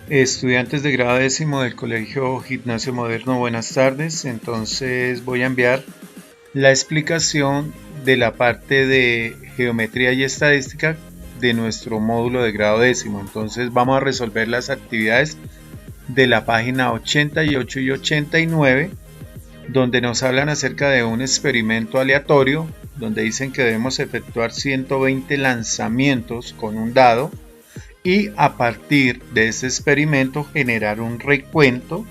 Estudiantes de grado décimo del Colegio Gimnasio Moderno, buenas tardes. Entonces voy a enviar la explicación de la parte de geometría y estadística de nuestro módulo de grado décimo. Entonces vamos a resolver las actividades de la página 88 y 89, donde nos hablan acerca de un experimento aleatorio, donde dicen que debemos efectuar 120 lanzamientos con un dado y a partir de ese experimento generar un recuento.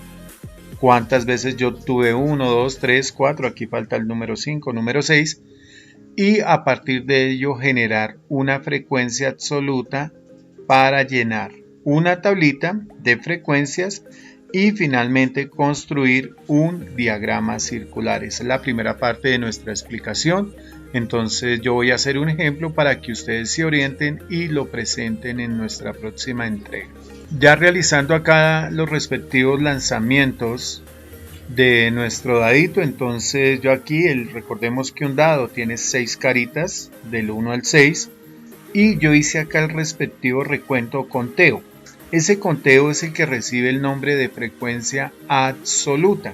Cuántas veces yo tuve 1, 2, 3, 4, aquí falta el número 5, número 6, y a partir de ello generar una frecuencia absoluta para llenar una tablita de frecuencias y finalmente construir un diagrama circular. Esa es la primera parte de nuestra explicación. Entonces yo voy a hacer un ejemplo para que ustedes se orienten y lo presenten en nuestra próxima entrega. Ya realizando acá los respectivos lanzamientos de nuestro dadito, entonces yo aquí, recordemos que un dado tiene 6 caritas del 1 al 6 y yo hice acá el respectivo recuento o conteo. Ese conteo es el que recibe el nombre de frecuencia absoluta.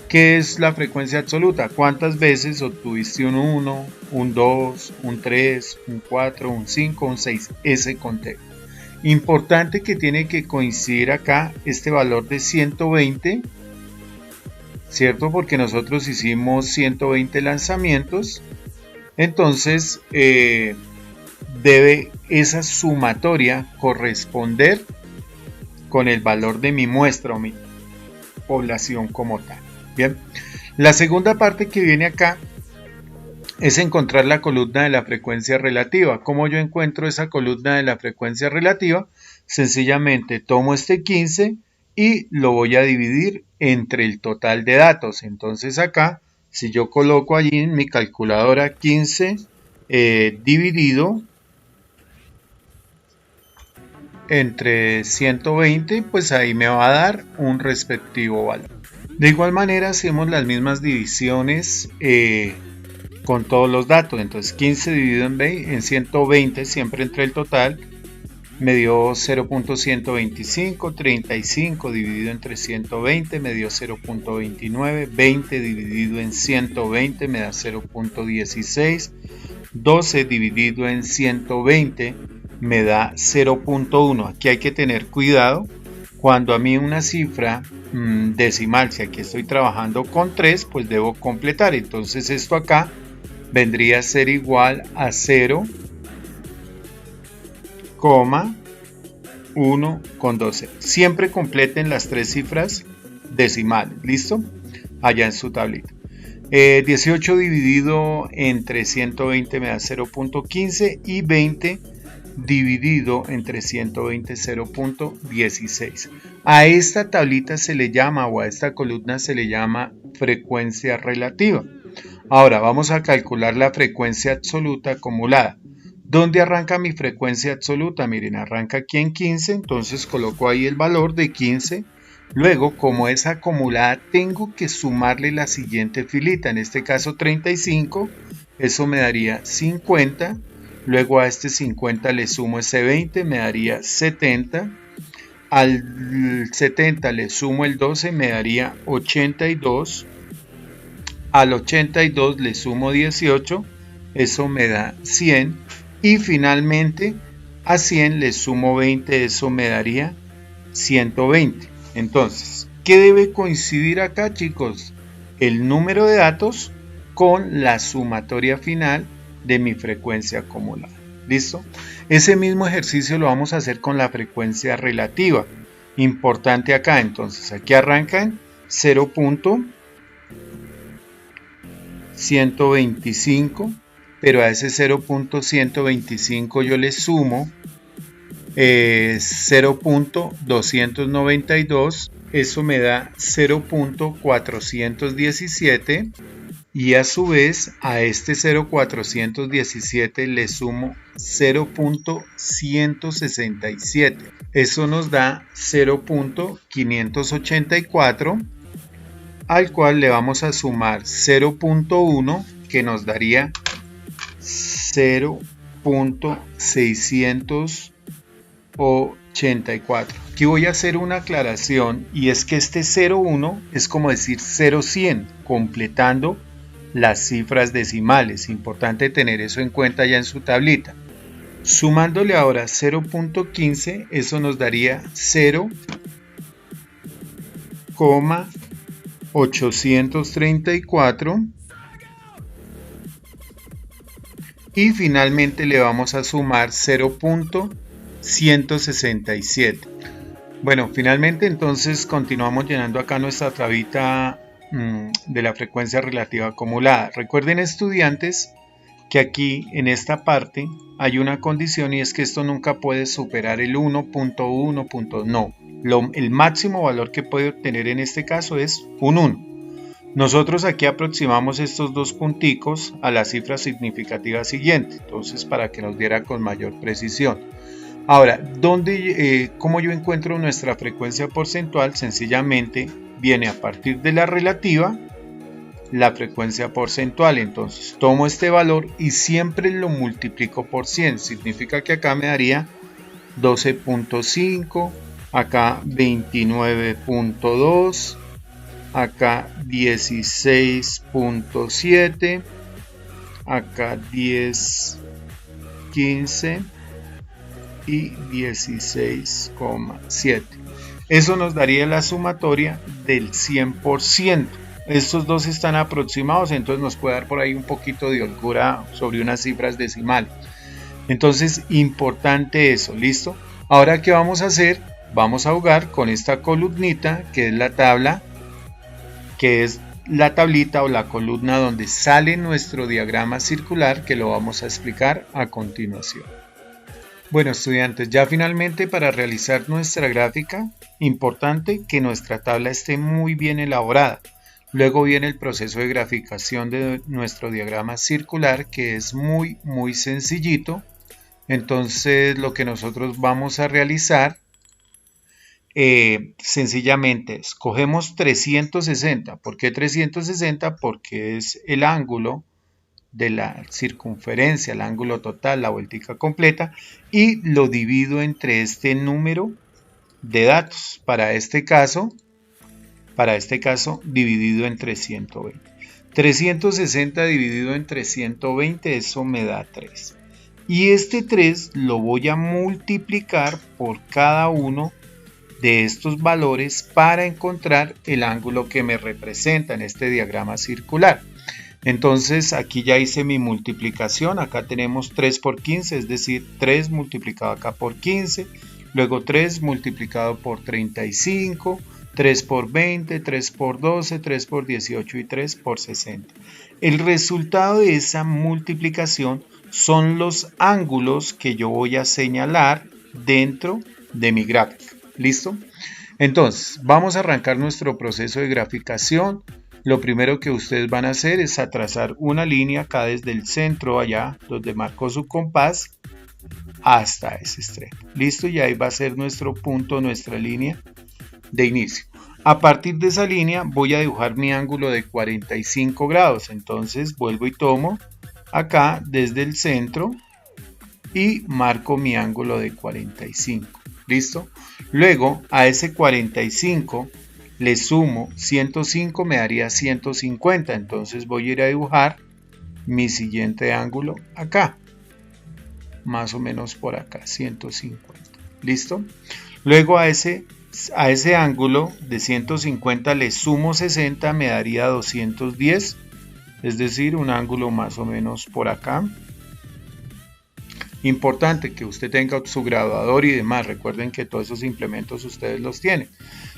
¿Qué es la frecuencia absoluta? ¿Cuántas veces obtuviste un 1, un 2, un 3, un 4, un 5, un 6? Ese conteo. Importante que tiene que coincidir acá este valor de 120, ¿cierto? Porque nosotros hicimos 120 lanzamientos. Entonces, debe esa sumatoria corresponder con el valor de mi muestra o mi población como tal. Bien, la segunda parte que viene acá es encontrar la columna de la frecuencia relativa. ¿Cómo yo encuentro esa columna de la frecuencia relativa? Sencillamente tomo este 15 y lo voy a dividir entre el total de datos. Entonces acá, si yo coloco allí en mi calculadora 15 dividido entre 120, pues ahí me va a dar un respectivo valor. De igual manera hacemos las mismas divisiones con todos los datos. Entonces 15 dividido en 120, siempre entre el total, me dio 0.125, 35 dividido entre 120 me dio 0.29, 20 dividido en 120 me da 0.16, 12 dividido en 120 me da 0.1. Aquí hay que tener cuidado cuando a mí una cifra decimal, si aquí estoy trabajando con 3, pues debo completar. Entonces esto acá vendría a ser igual a 0,1,12. Siempre completen las 3 cifras decimales. ¿Listo? Allá en su tablita. 18 dividido entre 120 me da 0.15 y 20 dividido entre 120 0.16. A esta tablita se le llama, o a esta columna se le llama frecuencia relativa. Ahora vamos a calcular la frecuencia absoluta acumulada. ¿Dónde arranca mi frecuencia absoluta? Miren, arranca aquí en 15, entonces coloco ahí el valor de 15. Luego, como es acumulada, tengo que sumarle la siguiente filita, en este caso 35, eso me daría 50. Luego a este 50 le sumo ese 20, me daría 70. Al 70 le sumo el 12, me daría 82. Al 82 le sumo 18, eso me da 100. Y finalmente a 100 le sumo 20, eso me daría 120. Entonces, ¿qué debe coincidir acá, chicos? El número de datos con la sumatoria final de mi frecuencia acumulada. ¿Listo? Ese mismo ejercicio lo vamos a hacer con la frecuencia relativa. Importante acá, entonces, aquí arrancan 0.125, pero a ese 0.125 yo le sumo 0.292, eso me da 0.417. Y a su vez a este 0.417 le sumo 0.167. Eso nos da 0.584, al cual le vamos a sumar 0.1, que nos daría 0.680. 84. Aquí voy a hacer una aclaración y es que este 01 es como decir 0100, completando las cifras decimales. Importante tener eso en cuenta ya en su tablita. Sumándole ahora 0.15, eso nos daría 0,834 y finalmente le vamos a sumar 0.167. Bueno, finalmente entonces continuamos llenando acá nuestra tablita de la frecuencia relativa acumulada. Recuerden, estudiantes, que aquí en esta parte hay una condición y es que esto nunca puede superar el 1.1. No, el máximo valor que puede obtener en este caso es un 1. Nosotros aquí aproximamos estos dos punticos a la cifra significativa siguiente, entonces para que nos diera con mayor precisión. Ahora, ¿cómo yo encuentro nuestra frecuencia porcentual? Sencillamente viene a partir de la relativa, la frecuencia porcentual. Entonces tomo este valor y siempre lo multiplico por 100. Significa que acá me daría 12.5, acá 29.2, acá 16.7, acá 10.15 y 16.7. Eso nos daría la sumatoria del 100%. Estos dos están aproximados, entonces nos puede dar por ahí un poquito de holgura sobre unas cifras decimales. Entonces, importante eso, ¿listo? Ahora, ¿qué vamos a hacer? Vamos a jugar con esta columnita, que es la tabla, que es la tablita o la columna donde sale nuestro diagrama circular, que lo vamos a explicar a continuación. Bueno, estudiantes, ya finalmente para realizar nuestra gráfica, importante que nuestra tabla esté muy bien elaborada. Luego viene el proceso de graficación de nuestro diagrama circular, que es muy sencillito. Entonces lo que nosotros vamos a realizar sencillamente es, cogemos 360. ¿Por qué 360? Porque es el ángulo de la circunferencia, el ángulo total, la vueltica completa, y lo divido entre este número de datos. Para este caso dividido entre 120. 360 dividido entre 120, eso me da 3. Y este 3 lo voy a multiplicar por cada uno de estos valores para encontrar el ángulo que me representa en este diagrama circular. Entonces aquí ya hice mi multiplicación. Acá tenemos 3 por 15, es decir, 3 multiplicado acá por 15, luego 3 multiplicado por 35, 3 por 20, 3 por 12, 3 por 18 y 3 por 60. El resultado de esa multiplicación son los ángulos que yo voy a señalar dentro de mi gráfica. ¿Listo? Entonces, vamos a arrancar nuestro proceso de graficación. Lo primero que ustedes van a hacer es a trazar una línea acá desde el centro allá donde marcó su compás hasta ese extremo. Listo, y ahí va a ser nuestro punto, nuestra línea de inicio. A partir de esa línea voy a dibujar mi ángulo de 45 grados. Entonces vuelvo y tomo acá desde el centro y marco mi ángulo de 45. ¿Listo? Luego a ese 45 le sumo 105, me daría 150. Entonces voy a ir a dibujar mi siguiente ángulo acá, más o menos por acá, 150. ¿Listo? Luego a ese ángulo de 150 le sumo 60, me daría 210, es decir, un ángulo más o menos por acá. Importante que usted tenga su graduador y demás. Recuerden que todos esos implementos ustedes los tienen.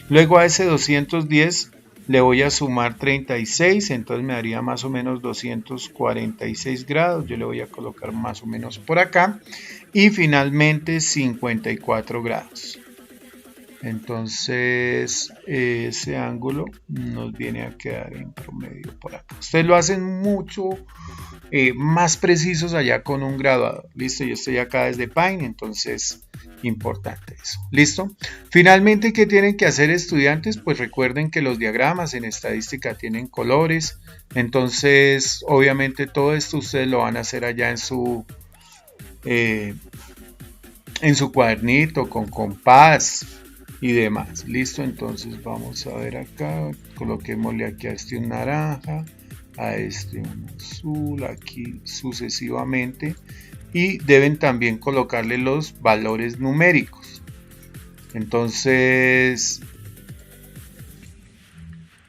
Luego a ese 210 le voy a sumar 36, entonces me daría más o menos 246 grados. Yo le voy a colocar más o menos por acá. Y finalmente 54 grados. Entonces ese ángulo nos viene a quedar en promedio por acá. Ustedes lo hacen mucho más precisos allá con un graduador. Listo, yo estoy acá desde Paint, entonces importante eso. Listo. Finalmente, ¿qué tienen que hacer, estudiantes? Pues recuerden que los diagramas en estadística tienen colores. Entonces obviamente todo esto ustedes lo van a hacer allá en su en su cuadernito con compás y demás. Listo, entonces vamos a ver acá, coloquémosle aquí a este un naranja, a este un azul, aquí sucesivamente, y deben también colocarle los valores numéricos. Entonces,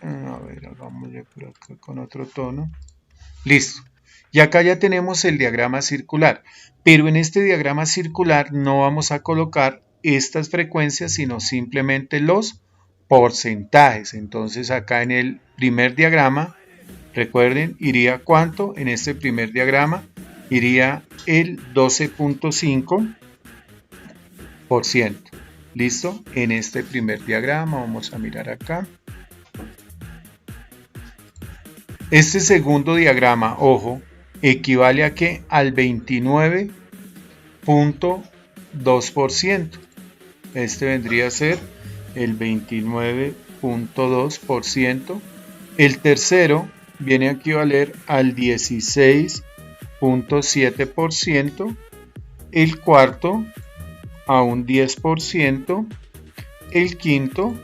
a ver, hagámosle por acá con otro tono. Listo. Y acá ya tenemos el diagrama circular, pero en este diagrama circular no vamos a colocar estas frecuencias, sino simplemente los porcentajes. Entonces acá en el primer diagrama, recuerden, iría ¿cuánto? En este primer diagrama iría el 12.5%. ¿Listo? En este primer diagrama vamos a mirar acá. Este segundo diagrama, ojo, equivale a ¿qué? Al 29.2%. Este vendría a ser el 29.2%. El tercero viene a equivaler al 16.7%. El cuarto a un 10%. El quinto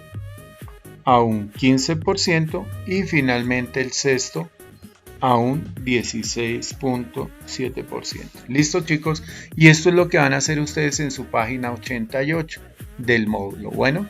a un 15% y finalmente el sexto a un 16.7%. Listo, chicos, y esto es lo que van a hacer ustedes en su página 88 del módulo. Bueno,